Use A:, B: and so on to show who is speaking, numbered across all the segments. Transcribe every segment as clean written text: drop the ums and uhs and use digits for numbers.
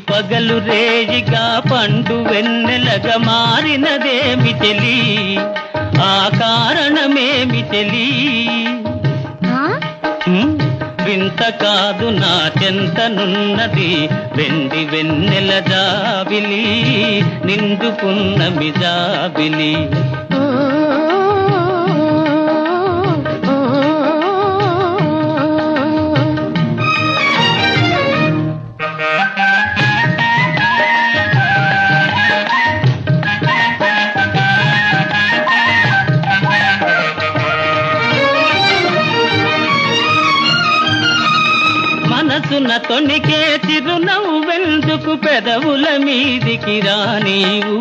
A: పగలు రేయిగా పండు వెన్నెలగా మారినదేమి తెలి ఆ కారణమేమి తెలి వింత కాదు నా చెంతనున్నది వెండి వెన్నెల జాబిలి నిండుకున్నమి జాబిలి మనసున తొణికే చిరునవ్వెందుకు పెదవుల మీదికి రానీవు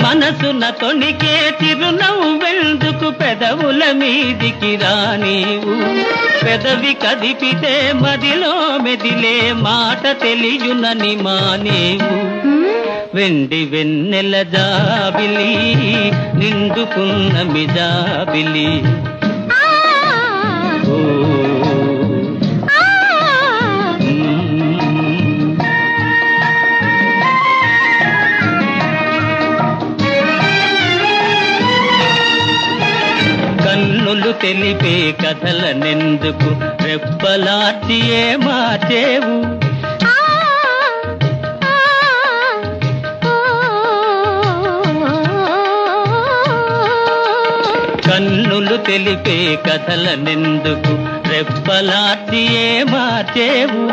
A: మనసున తొణికే చిరునవ్వెందుకు పెదవుల మీదికి రానీవు పెదవి కదిపితే మదిలో మెదిలే మాట తెలియునని మానేవు వెండి వెన్నెల జాబిలి నిండుకున్నమి జాబిలి కన్నులు తెలిపే కథలనెందుకు రెప్పలార్చియే మార్చేవు కన్నులు తెలిపే కథలనెందుకు రెప్పలార్చియే మార్చేవు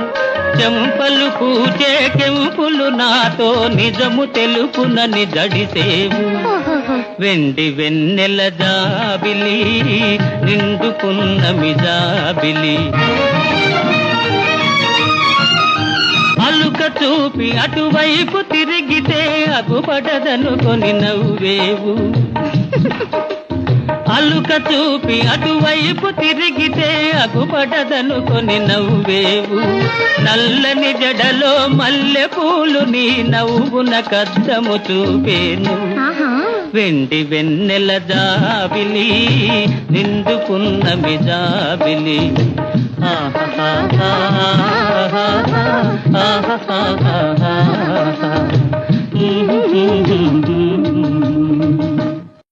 A: చెంపలు పూచే కెంపులు నాతో నిజము తెలుపునని జడిసేవు వెండి వెన్నెల జాబిలి నిండుకున్నమి జాబిలి అలుక చూపి అటువైపు తిరిగితే అగుపడదనుకొని నవ్వేవు అలుక చూపి అటువైపు తిరిగితే అగుపడదనుకొని నవ్వేవు నల్లని జడలో మల్లె పూలు నీ నవ్వున కద్దము చూపేను వెండి వెన్నెల జాబిలి నిండుకున్నమి జాబిలి ఆహా